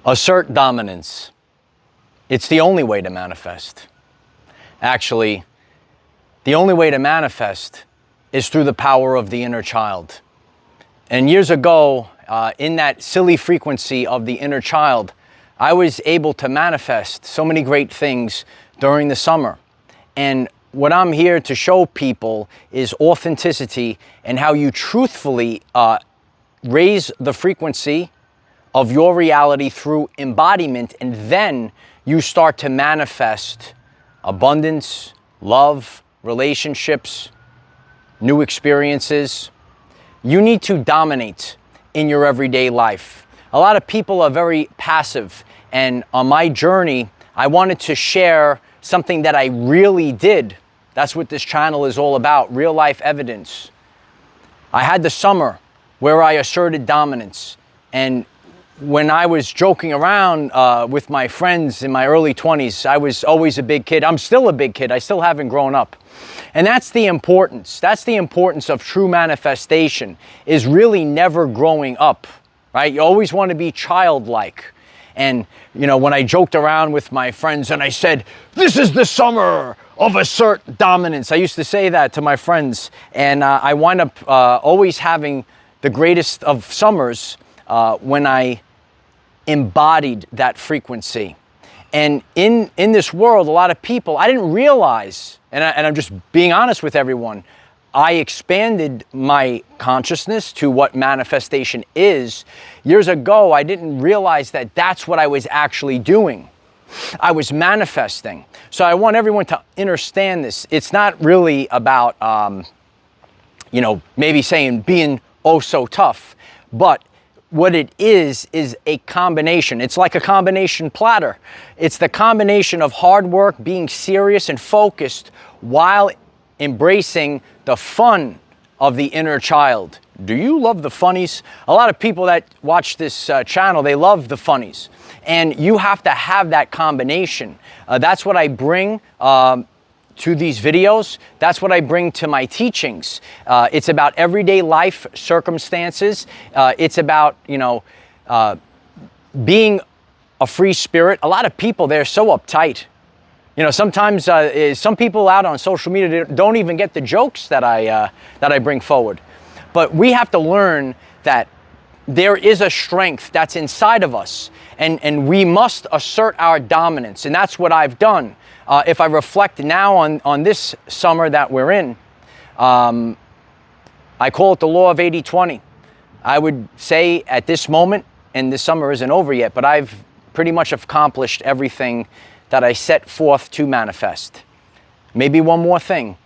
Assert dominance. It's the only way to manifest. Actually, the only way to manifest is through the power of the inner child. And years ago, in that silly frequency of the inner child, I was able to manifest so many great things during the summer. And what I'm here to show people is authenticity and how you truthfully raise the frequency of your reality through embodiment, and then you start to manifest abundance, love, relationships, new experiences. You need to dominate in your everyday life. A lot of people are very passive, and on my journey, I wanted to share something that I really did. That's what this channel is all about, real life evidence. I had the summer where I asserted dominance, and when I was joking around with my friends in my early 20s, I was always a big kid. I'm still a big kid. I still haven't grown up. And that's the importance. That's the importance of true manifestation, is really never growing up, right? You always want to be childlike. And, you know, when I joked around with my friends and I said, "This is the summer of assert dominance," I used to say that to my friends. And I wind up always having the greatest of summers when I embodied that frequency. And in this world, a lot of people, I didn't realize, and I'm just being honest with everyone, I expanded my consciousness to what manifestation is. Years ago, I didn't realize that that's what I was actually doing. I was manifesting. So I want everyone to understand this. It's not really about, maybe saying being oh so tough, but what it is a combination. It's like a combination platter. It's the combination of hard work, being serious and focused while embracing the fun of the inner child. Do you love the funnies? A lot of people that watch this channel, they love the funnies. And you have to have that combination. That's what I bring to these videos. That's what I bring to my teachings. It's about everyday life circumstances. It's about, being a free spirit. A lot of people, they're so uptight. Sometimes some people out on social media don't even get the jokes that I bring forward. But we have to learn that there is a strength that's inside of us, and we must assert our dominance. And that's what I've done. If I reflect now on this summer that we're in, I call it the law of 80-20. I would say at this moment, and this summer isn't over yet, but I've pretty much accomplished everything that I set forth to manifest. Maybe one more thing,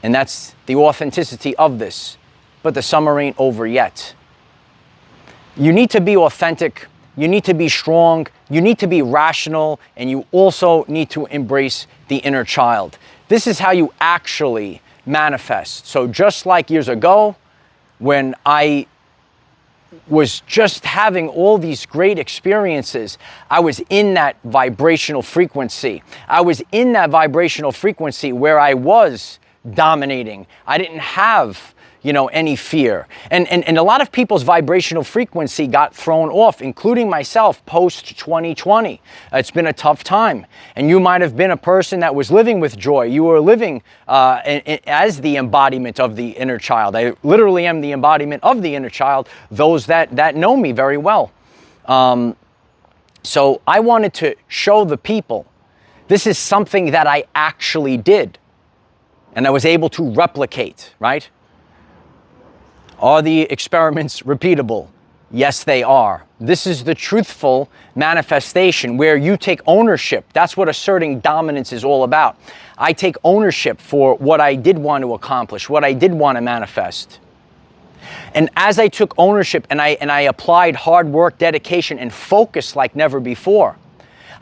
and that's the authenticity of this. But the summer ain't over yet. You need to be authentic. You need to be strong, you need to be rational, and you also need to embrace the inner child. This is how you actually manifest. So just like years ago, when I was just having all these great experiences, I was in that vibrational frequency. I was in that vibrational frequency where I was dominating. I didn't have any fear. And a lot of people's vibrational frequency got thrown off, including myself, post-2020. It's been a tough time. And you might have been a person that was living with joy. You were living as the embodiment of the inner child. I literally am the embodiment of the inner child, those that know me very well. So I wanted to show the people, this is something that I actually did. And I was able to replicate, right? Are the experiments repeatable? Yes, they are. This is the truthful manifestation where you take ownership. That's what asserting dominance is all about. I take ownership for what I did want to accomplish, what I did want to manifest. And as I took ownership and I applied hard work, dedication, and focus like never before,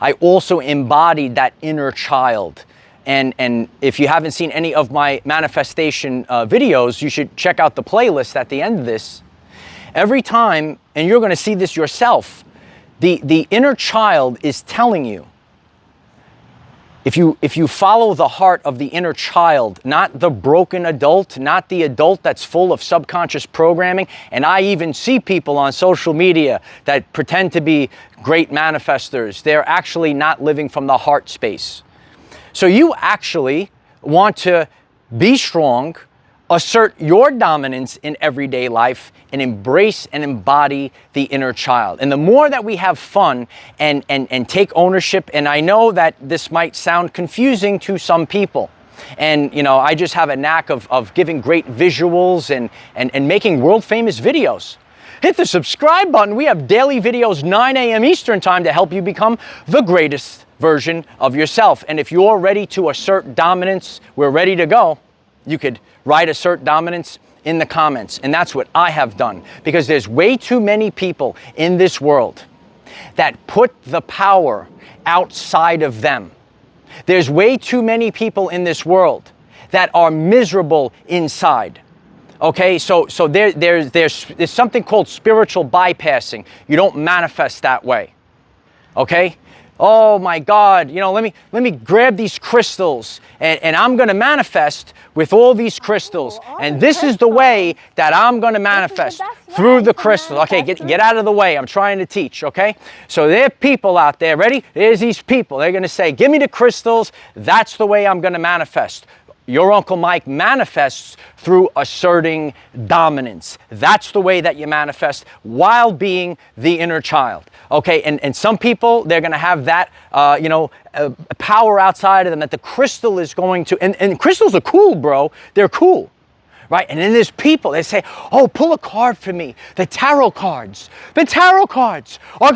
I also embodied that inner child. And if you haven't seen any of my manifestation videos, you should check out the playlist at the end of this. Every time, and you're going to see this yourself, the inner child is telling you, if you follow the heart of the inner child, not the broken adult, not the adult that's full of subconscious programming, and I even see people on social media that pretend to be great manifestors, they're actually not living from the heart space. So you actually want to be strong, assert your dominance in everyday life, and embrace and embody the inner child. And the more that we have fun and take ownership, and I know that this might sound confusing to some people, and you know, I just have a knack of giving great visuals and making world famous videos. Hit the subscribe button. We have daily videos 9 a.m. Eastern time to help you become the greatest version of yourself. And if you're ready to assert dominance, we're ready to go. You could write assert dominance in the comments. And that's what I have done, because there's way too many people in this world that put the power outside of them. There's way too many people in this world that are miserable inside. Okay, so there's something called spiritual bypassing. You don't manifest that way. Okay? Oh my God, you know, let me grab these crystals and I'm going to manifest with all these crystals. And this is the way that I'm going to manifest, through the crystals. Okay, get out of the way. I'm trying to teach, okay? So there are people out there, ready? There's these people. They're going to say, give me the crystals. That's the way I'm going to manifest. Your Uncle Mike manifests through asserting dominance. That's the way that you manifest while being the inner child. Okay, and some people, they're going to have that, power outside of them that the crystal is going to, and crystals are cool, bro. They're cool. Right? And then there's people, they say, oh, pull a card for me. The tarot cards. The tarot cards are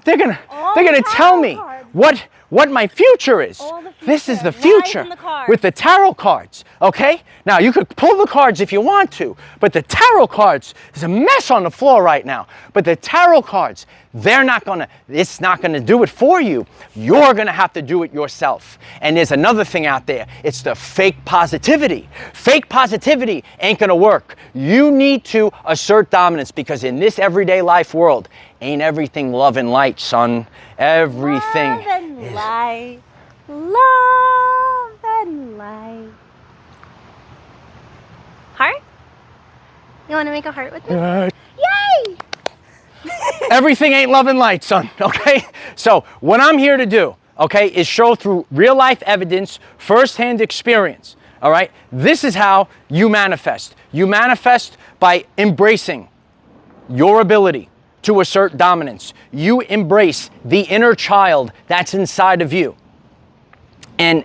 they're gonna tell me what my future is. This is the future with the tarot cards, okay? Now, you could pull the cards if you want to, but the tarot cards, there's a mess on the floor right now. But the tarot cards, it's not gonna do it for you. You're gonna have to do it yourself. And there's another thing out there. It's the fake positivity. Fake positivity ain't gonna work. You need to assert dominance, because in this everyday life world, ain't everything love and light, son. Everything love and light. Love and light. Heart? You want to make a heart with me? Yay! Everything ain't love and light, son, okay? So what I'm here to do, okay, is show through real life evidence, firsthand experience, all right? This is how you manifest. You manifest by embracing your ability to assert dominance. You embrace the inner child that's inside of you. And,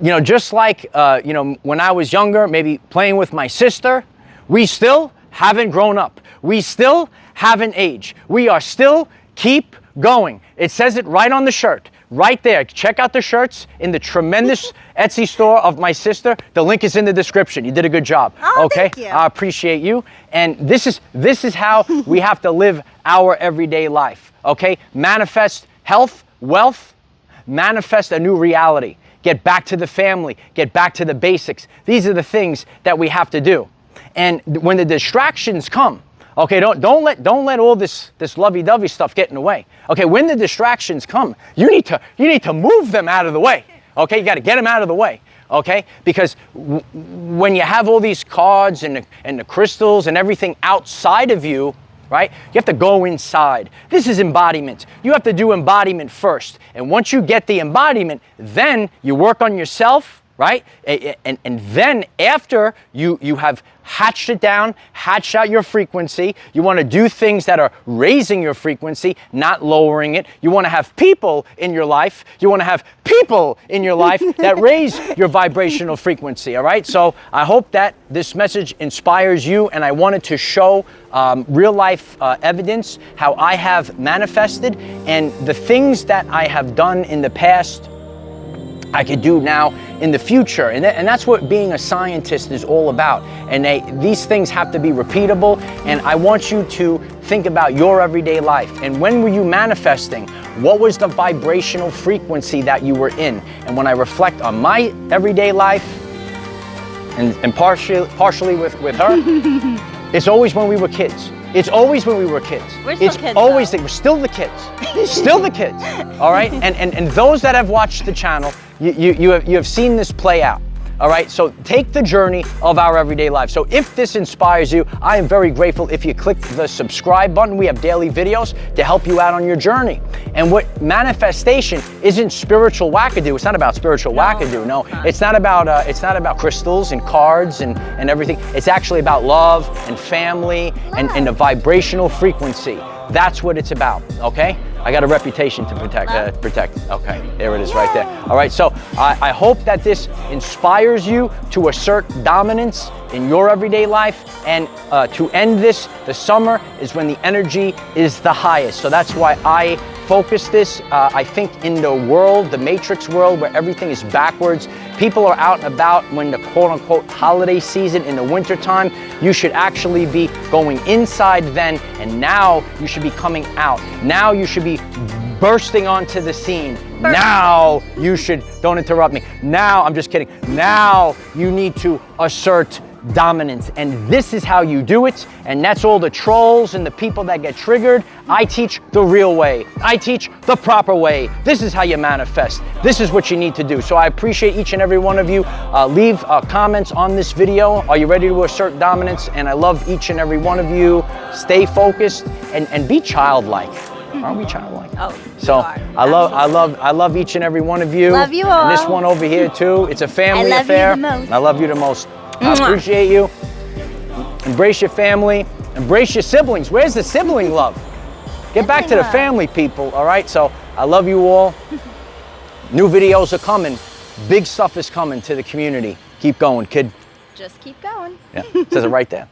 you know, just like, when I was younger, maybe playing with my sister, we still haven't grown up. We still haven't aged. We are still keep going. It says it right on the shirt, right there. Check out the shirts in the tremendous Etsy store of my sister. The link is in the description. You did a good job. Oh, okay? Thank you. I appreciate you. And this is how we have to live our everyday life. Okay? Manifest health, wealth, manifest a new reality. Get back to the family, get back to the basics. These are the things that we have to do. And when the distractions come, okay, don't let all this lovey-dovey stuff get in the way. Okay, when the distractions come, you need to move them out of the way. Okay, you got to get them out of the way. Okay, because when you have all these cards and the crystals and everything outside of you, right? You have to go inside. This is embodiment. You have to do embodiment first. And once you get the embodiment, then you work on yourself, right? And then after you have hatched it down, hatched out your frequency, you want to do things that are raising your frequency, not lowering it. You want to have people in your life. You want to have people in your life that raise your vibrational frequency, all right? So I hope that this message inspires you, and I wanted to show real life evidence how I have manifested, and the things that I have done in the past I could do now in the future. And that's what being a scientist is all about. And these things have to be repeatable. And I want you to think about your everyday life. And when were you manifesting? What was the vibrational frequency that you were in? And when I reflect on my everyday life, and partially with her, it's always when we were kids. It's always when we were kids. We're still it's kids, always we're still the kids. Still the kids. All right? And those that have watched the channel, you have seen this play out. All right, so take the journey of our everyday lives. So if this inspires you, I am very grateful if you click the subscribe button. We have daily videos to help you out on your journey. And what manifestation isn't spiritual wackadoo. It's not about spiritual wackadoo. No, it's not about crystals and cards and everything. It's actually about love and family and a vibrational frequency. That's what it's about, okay? I got a reputation to protect. Okay, there it is right there. All right, so I hope that this inspires you to assert dominance in your everyday life, and to end this, the summer is when the energy is the highest. So that's why I focus this. I think in the world, the matrix world, where everything is backwards, people are out and about when the quote-unquote holiday season in the wintertime. You should actually be going inside then, and now you should be coming out. Now you should be bursting onto the scene. Now you should, don't interrupt me. Now, I'm just kidding. Now you need to assert dominance, and this is how you do it. And that's all the trolls and the people that get triggered. I teach the real way. I teach the proper way. This is how you manifest. This is what you need to do. So I appreciate each and every one of you. Leave comments on this video. Are you ready to assert dominance? And I love each and every one of you. Stay focused and be childlike. Aren't we childlike? Oh, so I love each and every one of you. Love you all. And this one over here too. It's a family affair. I love you the most. I love you the most. I appreciate you. Embrace your family. Embrace your siblings. Where's the sibling love? Get back to the family, people. All right. So I love you all. New videos are coming. Big stuff is coming to the community. Keep going, kid. Just keep going. Yeah. It says it right there.